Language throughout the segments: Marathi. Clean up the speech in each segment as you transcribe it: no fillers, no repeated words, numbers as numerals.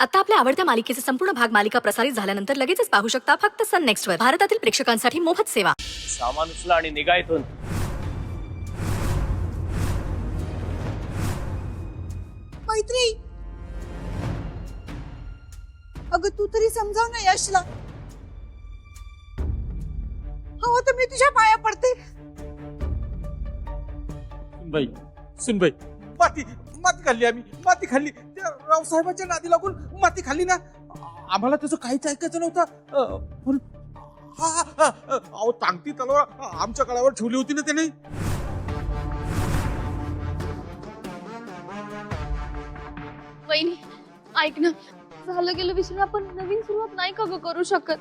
आता आपल्या आवडत्या मालिकेचे संपूर्ण भाग मालिका प्रसारित झाल्यानंतर लगेचच पाहू शकता फक्त सन नेक्स्ट वर. भारतातील प्रेक्षकांसाठी मोफत सेवा. सामान उचला आणि निघा इथून. मैत्री, अगं तू तरी समजाव ना यशला. हवं तर मी तुझ्या पाया पडते. सुनबाई माती माती खाल्ली, आम्ही माती खाल्ली. त्या रावसाहेबाच्या नादी लागून माती खाल्ली ना. आम्हाला त्याचं काहीच ऐकायचं नव्हतं. पण अहो तांगती तलवार आमच्या कळावर ठेवली होती ना त्याने. वहिनी ऐक ना, झालं गेलं विसरून आपण नवीन सुरुवात नाही का ग करू शकत?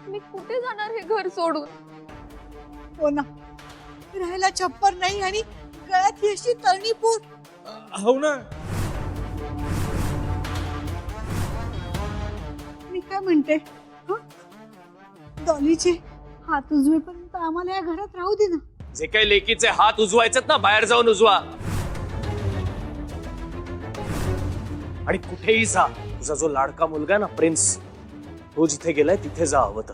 मी कुठे जाणार हे घर सोडून? हो ना, राहायला छप्पर नाही आणि गळ्यात ही अशी तळणी पूर. हो ना. मी काय म्हणते, डॉलीचे हात उजवेपर्यंत आम्हाला या घरात राहू दे ना. जे काही लेकीचे हात उजवायचेत ना, बाहेर जाऊन उजवा. आणि कुठेही जा. तुझा जो लाडका मुलगा ना प्रिन्स, तो जिथे गेलाय तिथे जा हवं तर.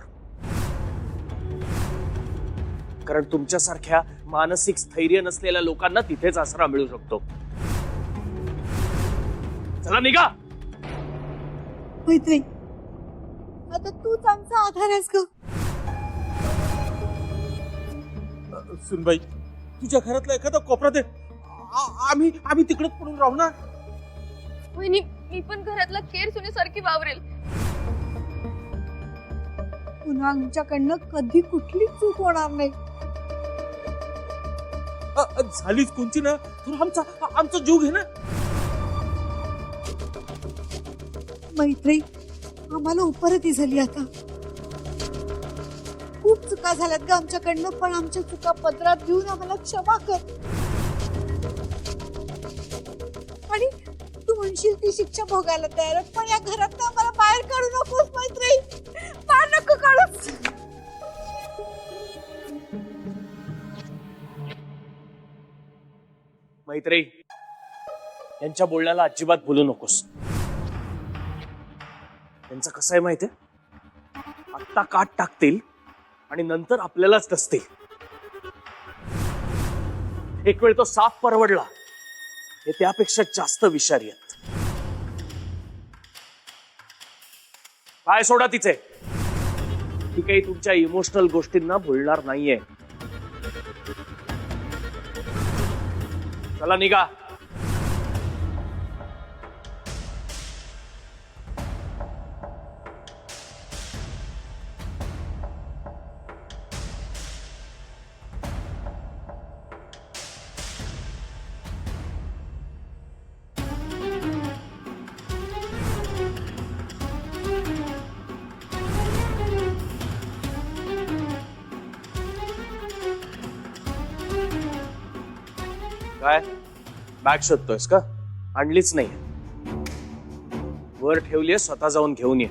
कारण तुमच्यासारख्या मानसिक स्थैर्य नसलेल्या लोकांना तिथेच आसरा मिळू शकतो. चला निघा. मैत्री, आता तूच आमचा आधार आहेस ग. सुनबाई, तुझ्या घरातला एखादा कोपरा दे. आम्ही तिकडेच पडून राहू ना. वहिनी, मी पण घरातला केर सुनेसारखी वावरेल. पुन्हा आमच्याकडनं कधी कुठली चूक होणार नाही. झालीच कोणची ना, तर आमचा जीव घे ना. मैत्री, आम्हाला उपरती झाली आता. खूप चुका झाल्यात ग आमच्याकडनं, पण आमच्या चुका पदरात घेऊन आम्हाला क्षमा कर. आणि तू म्हणशील ती शिक्षा भोगायला तयार, पण या घरात आम्हाला बाहेर काढू नकोस मैत्री. बाहेर नको काढूस. मैत्री, यांच्या बोलण्याला अजिबात बोलू नकोस. त्यांचं कसं आहे माहितीये, आत्ता काट टाकतील आणि नंतर आपल्यालाच डसतील. एक वेळ तो साप परवडला, हे त्यापेक्षा जास्त विषारी आहेत. पाय सोडा तिचे. ती काही तुमच्या इमोशनल गोष्टींना बोलणार नाहीये. चला निघा. काय बॅग शोधतोयस का? आणलीच नाही. वर ठेवलीये, स्वतः जाऊन घेऊन ये.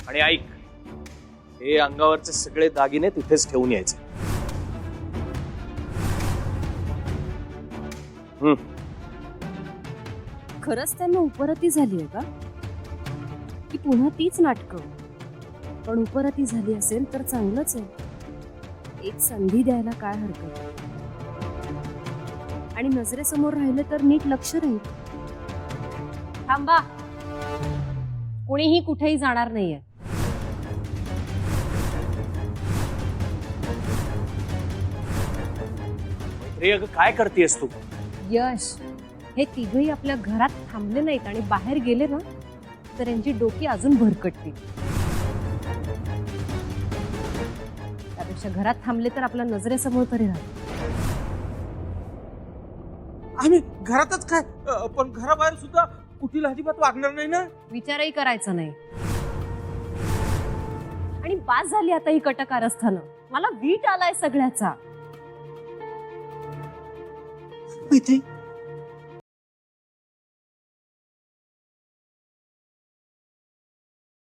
आणि ऐक, हे अंगावरचे सगळे दागिने तिथेच ठेवून यायचे. खरंच त्यांना उपरती झाली आहे का? की पुन्हा तीच नाटकं? पण उपरती झाली असेल तर चांगलंच आहे. एक संधी द्यायला काय हरकत आहे. आणि नजरेसमोर राहिले तर नीट लक्ष राहील. थांबा, कोणीही कुठेही जाणार नाहीये. अगं काय करतेस तू? यश, हे तिघही आपल्या घरात थांबले नाहीत आणि बाहेर गेले ना, तर यांची डोकी अजून भरकटतील. त्यापेक्षा घरात थांबले तर आपल्या नजरेसमोर तरी राहतील. आम्ही घरातच काय, पण घराबाहेर सुद्धा कुठीला अजिबात वागणार नाही ना. विचारही करायचा नाही. आणि बास झाली आता ही कटकारस्थानं. मला वीट आलाय सगळ्याचा. मैत्री,